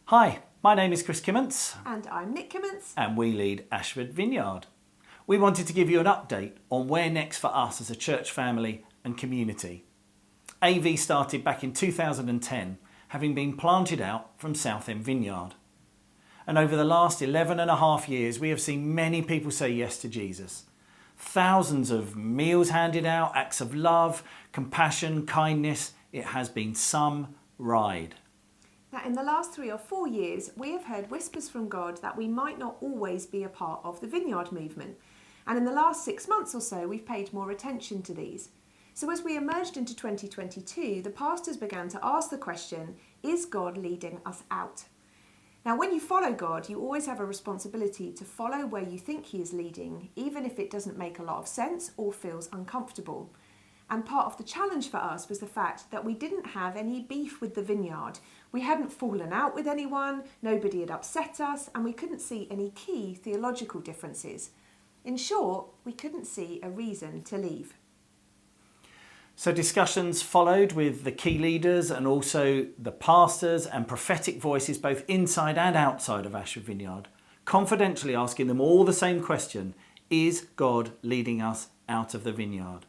Hi, my name is Chris Kimmons. And I'm Nick Kimmons. And we lead Ashford Vineyard. We wanted to give you an update on where next for us as a church family and community. AV started back in 2010, having been planted out from Southend Vineyard. And over the last 11 and a half years, we have seen many people say yes to Jesus. Thousands of meals handed out, acts of love, compassion, kindness. It has been some ride. Now, in the last 3 or 4 years, we have heard whispers from God that we might not always be a part of the Vineyard movement. And in the last 6 months or so, we've paid more attention to these. So as we emerged into 2022, the pastors began to ask the question, is God leading us out? Now, when you follow God, you always have a responsibility to follow where you think he is leading, even if it doesn't make a lot of sense or feels uncomfortable. And part of the challenge for us was the fact that we didn't have any beef with the Vineyard. We hadn't fallen out with anyone, nobody had upset us, and we couldn't see any key theological differences. In short, we couldn't see a reason to leave. So discussions followed with the key leaders and also the pastors and prophetic voices both inside and outside of Ashford Vineyard, confidentially asking them all the same question, is God leading us out of the vineyard?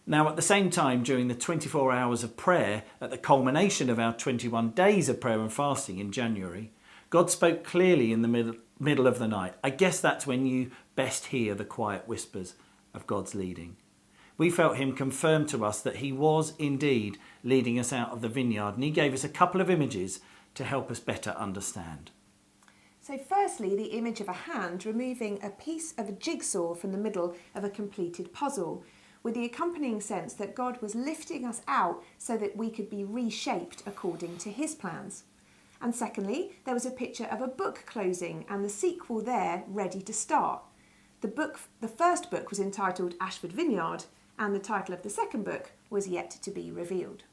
Now, at the same time, during the 24 hours of prayer, at the culmination of our 21 days of prayer and fasting in January, God spoke clearly in the middle of the night. I guess that's when you best hear the quiet whispers of God's leading. We felt him confirm to us that he was indeed leading us out of the vineyard, and he gave us a couple of images to help us better understand. So firstly, the image of a hand removing a piece of a jigsaw from the middle of a completed puzzle, with the accompanying sense that God was lifting us out so that we could be reshaped according to his plans. And secondly, there was a picture of a book closing and the sequel there ready to start. The first book was entitled Ashford Vineyard, and the title of the second book was yet to be revealed.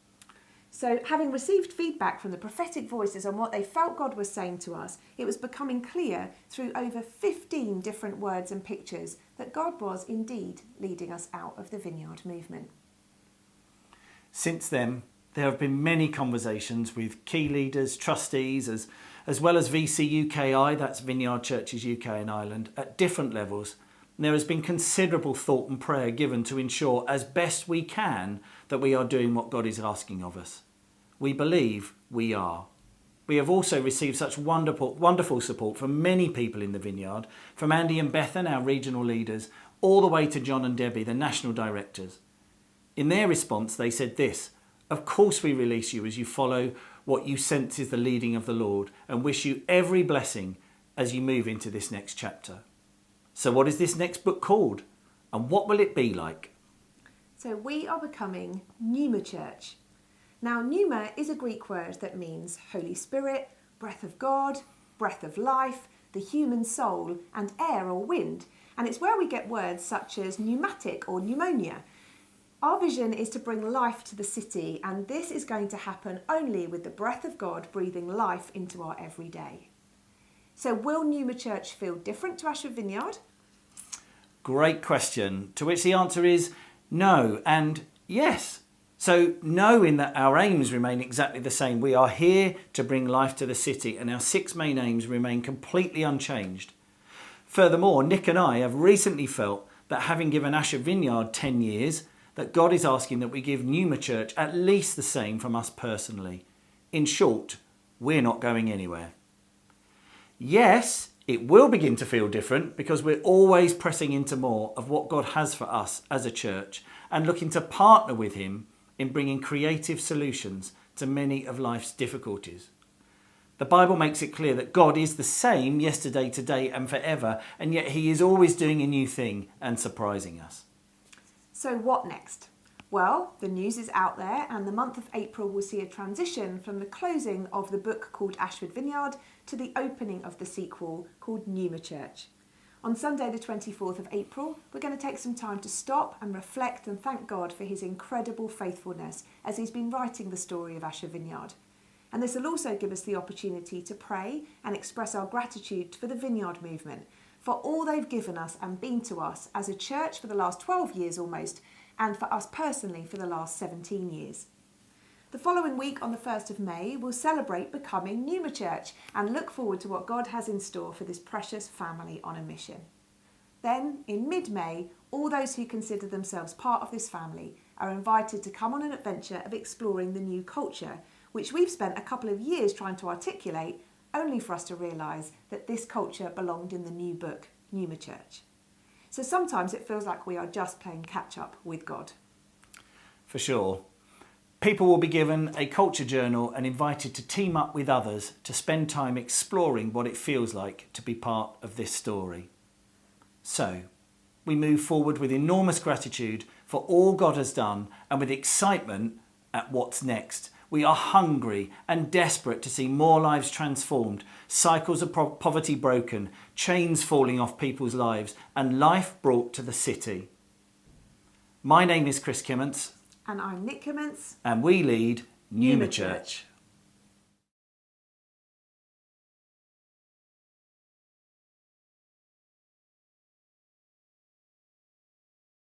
So having received feedback from the prophetic voices on what they felt God was saying to us, it was becoming clear through over 15 different words and pictures that God was indeed leading us out of the Vineyard movement. Since then, there have been many conversations with key leaders, trustees, as well as VC UKI, that's Vineyard Churches UK and Ireland, at different levels. There has been considerable thought and prayer given to ensure as best we can that we are doing what God is asking of us. We believe we are. We have also received such wonderful support from many people in the Vineyard, from Andy and Bethan, our regional leaders, all the way to John and Debbie, the national directors. In their response, they said this, of course we release you as you follow what you sense is the leading of the Lord and wish you every blessing as you move into this next chapter. So what is this next book called? And what will it be like? So we are becoming Pneuma Church. Now, pneuma is a Greek word that means Holy Spirit, breath of God, breath of life, the human soul, and air or wind. And it's where we get words such as pneumatic or pneumonia. Our vision is to bring life to the city, and this is going to happen only with the breath of God breathing life into our everyday. So will Pneuma Church feel different to Ashford Vineyard? Great question, to which the answer is no and yes. So no, in that our aims remain exactly the same. We are here to bring life to the city, and our 6 main aims remain completely unchanged. Furthermore, Nick and I have recently felt that having given Ashford Vineyard 10 years, that God is asking that we give Pneuma Church at least the same from us personally. In short, we're not going anywhere. Yes, it will begin to feel different because we're always pressing into more of what God has for us as a church and looking to partner with him in bringing creative solutions to many of life's difficulties. The Bible makes it clear that God is the same yesterday, today and forever, and yet he is always doing a new thing and surprising us. So what next? Well, the news is out there, and the month of April will see a transition from the closing of the book called Ashford Vineyard to the opening of the sequel called Pneuma Church. On Sunday the 24th of April, we're going to take some time to stop and reflect and thank God for his incredible faithfulness as he's been writing the story of Ashford Vineyard. And this will also give us the opportunity to pray and express our gratitude for the Vineyard movement, for all they've given us and been to us as a church for the last 12 years almost, and for us personally for the last 17 years. The following week, on the 1st of May, we'll celebrate becoming Pneuma Church and look forward to what God has in store for this precious family on a mission. Then, in mid-May, all those who consider themselves part of this family are invited to come on an adventure of exploring the new culture, which we've spent a couple of years trying to articulate, only for us to realise that this culture belonged in the new book, Pneuma Church. So sometimes it feels like we are just playing catch-up with God. For sure. People will be given a culture journal and invited to team up with others to spend time exploring what it feels like to be part of this story. So, we move forward with enormous gratitude for all God has done and with excitement at what's next. We are hungry and desperate to see more lives transformed, cycles of poverty broken, chains falling off people's lives, and life brought to the city. My name is Chris Kimmons. And I'm Nick Kimmons. And we lead Pneuma Church.